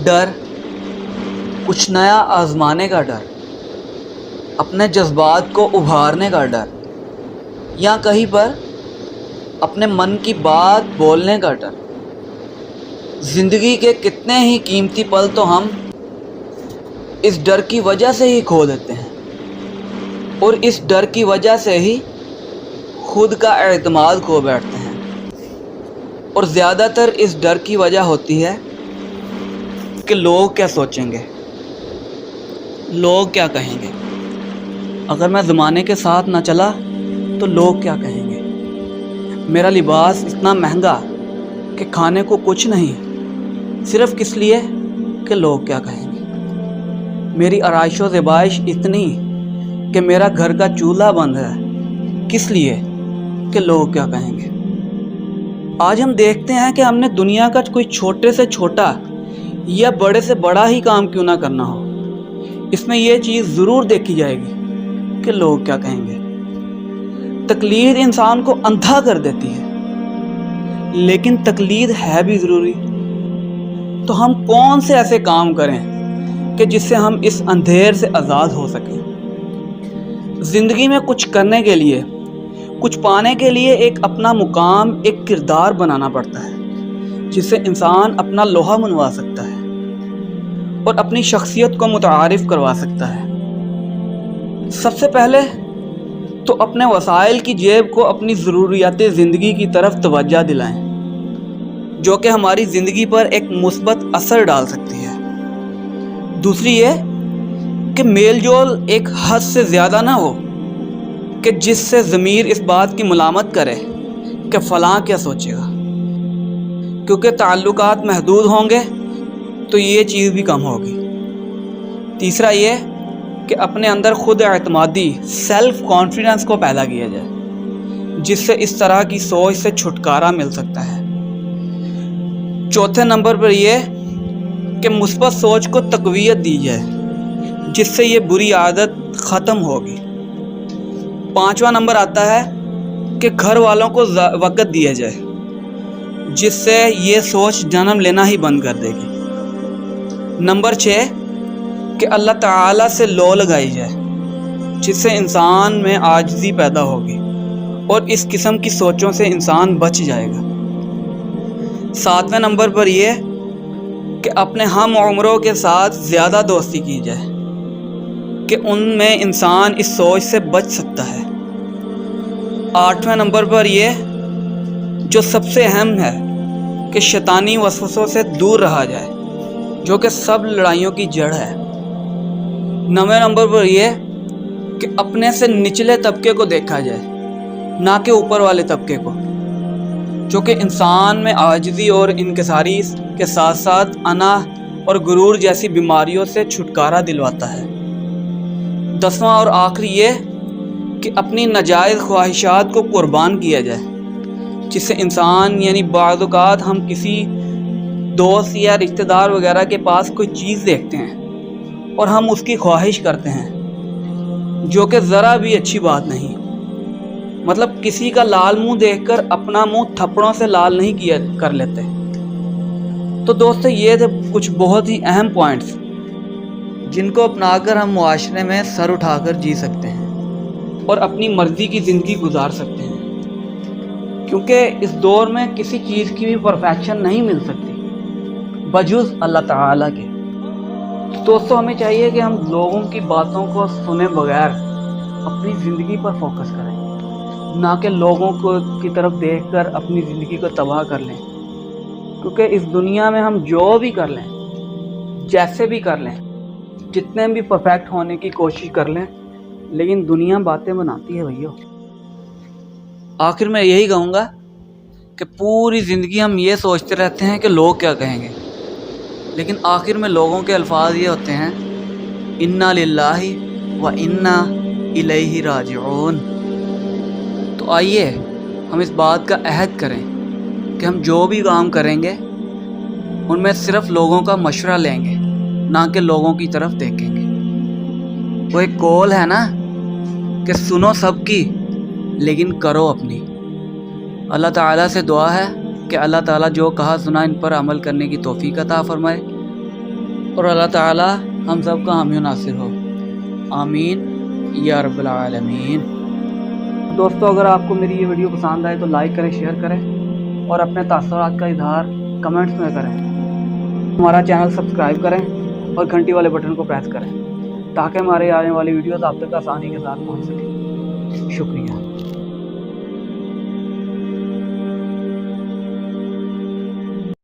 ڈر، کچھ نیا آزمانے کا ڈر، اپنے جذبات کو ابھارنے کا ڈر، یا کہیں پر اپنے من کی بات بولنے کا ڈر۔ زندگی کے کتنے ہی قیمتی پل تو ہم اس ڈر کی وجہ سے ہی کھو دیتے ہیں، اور اس ڈر کی وجہ سے ہی خود کا اعتماد کھو بیٹھتے ہیں، اور زیادہ تر اس ڈر کی وجہ ہوتی ہے کہ لوگ کیا سوچیں گے، لوگ کیا کہیں گے، اگر میں زمانے کے ساتھ نہ چلا تو لوگ کیا کہیں گے، میرا لباس اتنا مہنگا کہ کھانے کو کچھ نہیں، صرف کس لیے کہ لوگ کیا کہیں گے، میری آرائش و زیبائش اتنی کہ میرا گھر کا چولہا بند ہے، کس لیے کہ لوگ کیا کہیں گے۔ آج ہم دیکھتے ہیں کہ ہم نے دنیا کا کوئی چھوٹے سے چھوٹا یا بڑے سے بڑا ہی کام کیوں نہ کرنا ہو، اس میں یہ چیز ضرور دیکھی جائے گی کہ لوگ کیا کہیں گے۔ تقلید انسان کو اندھا کر دیتی ہے، لیکن تقلید ہے بھی ضروری۔ تو ہم کون سے ایسے کام کریں کہ جس سے ہم اس اندھیر سے آزاد ہو سکیں۔ زندگی میں کچھ کرنے کے لیے، کچھ پانے کے لیے ایک اپنا مقام، ایک کردار بنانا پڑتا ہے، جس سے انسان اپنا لوہا منوا سکتا ہے اور اپنی شخصیت کو متعارف کروا سکتا ہے۔ سب سے پہلے تو اپنے وسائل کی جیب کو اپنی ضروریات زندگی کی طرف توجہ دلائیں، جو کہ ہماری زندگی پر ایک مثبت اثر ڈال سکتی ہے۔ دوسری یہ کہ میل جول ایک حد سے زیادہ نہ ہو کہ جس سے ضمیر اس بات کی ملامت کرے کہ فلاں کیا سوچے گا، کیونکہ تعلقات محدود ہوں گے تو یہ چیز بھی کم ہوگی۔ تیسرا یہ کہ اپنے اندر خود اعتمادی، سیلف کانفیڈنس کو پیدا کیا جائے، جس سے اس طرح کی سوچ سے چھٹکارا مل سکتا ہے۔ چوتھے نمبر پر یہ کہ مثبت سوچ کو تقویت دی جائے، جس سے یہ بری عادت ختم ہوگی۔ پانچواں نمبر آتا ہے کہ گھر والوں کو وقت دیا جائے، جس سے یہ سوچ جنم لینا ہی بند کر دے گی۔ نمبر 6 کہ اللہ تعالیٰ سے لو لگائی جائے، جس سے انسان میں عاجزی پیدا ہوگی اور اس قسم کی سوچوں سے انسان بچ جائے گا۔ ساتویں نمبر پر یہ کہ اپنے ہم عمروں کے ساتھ زیادہ دوستی کی جائے کہ ان میں انسان اس سوچ سے بچ سکتا ہے۔ آٹھویں نمبر پر یہ جو سب سے اہم ہے کہ شیطانی وسوسوں سے دور رہا جائے، جو کہ سب لڑائیوں کی جڑ ہے۔ نویں نمبر پر یہ کہ اپنے سے نچلے طبقے کو دیکھا جائے، نہ کہ اوپر والے طبقے کو، جو کہ انسان میں عاجزی اور انکساری کے ساتھ ساتھ انا اور غرور جیسی بیماریوں سے چھٹکارا دلواتا ہے۔ 10واں اور آخری یہ کہ اپنی ناجائز خواہشات کو قربان کیا جائے، جس سے انسان یعنی بعض اوقات ہم کسی دوست یا رشتہ دار وغیرہ کے پاس کوئی چیز دیکھتے ہیں اور ہم اس کی خواہش کرتے ہیں، جو کہ ذرا بھی اچھی بات نہیں۔ مطلب کسی کا لال منہ دیکھ کر اپنا منہ تھپڑوں سے لال نہیں کر لیتے۔ تو دوستو یہ تھے کچھ بہت ہی اہم پوائنٹس جن کو اپنا کر ہم معاشرے میں سر اٹھا کر جی سکتے ہیں اور اپنی مرضی کی زندگی گزار سکتے ہیں، کیونکہ اس دور میں کسی چیز کی بھی پرفیکشن نہیں مل سکتی بجز اللہ تعالیٰ کے۔ دوستو ہمیں چاہیے کہ ہم لوگوں کی باتوں کو سنے بغیر اپنی زندگی پر فوکس کریں، نہ کہ لوگوں کی طرف دیکھ کر اپنی زندگی کو تباہ کر لیں، کیونکہ اس دنیا میں ہم جو بھی کر لیں، جیسے بھی کر لیں، جتنے بھی پرفیکٹ ہونے کی کوشش کر لیں، لیکن دنیا باتیں بناتی ہے بھائیو۔ آخر میں یہی کہوں گا کہ پوری زندگی ہم یہ سوچتے رہتے ہیں کہ لوگ کیا کہیں گے، لیکن آخر میں لوگوں کے الفاظ یہ ہوتے ہیں انا للہ و انا الیہ راجعون۔ تو آئیے ہم اس بات کا عہد کریں کہ ہم جو بھی کام کریں گے ان میں صرف لوگوں کا مشورہ لیں گے، نہ کہ لوگوں کی طرف دیکھیں گے۔ وہ ایک قول ہے نا کہ سنو سب کی لیکن کرو اپنی۔ اللہ تعالیٰ سے دعا ہے کہ اللہ تعالیٰ جو کہا سنا ان پر عمل کرنے کی توفیق عطا فرمائے۔ اور اللہ تعالی ہم سب کا حامی و ناصر ہو، آمین یا رب العالمین۔ دوستو اگر آپ کو میری یہ ویڈیو پسند آئے تو لائک کریں، شیئر کریں اور اپنے تاثرات کا اظہار کمنٹس میں کریں۔ ہمارا چینل سبسکرائب کریں اور گھنٹی والے بٹن کو پریس کریں تاکہ ہمارے آنے والی ویڈیوز آپ تک آسانی کے ساتھ پہنچ سکیں۔ شکریہ۔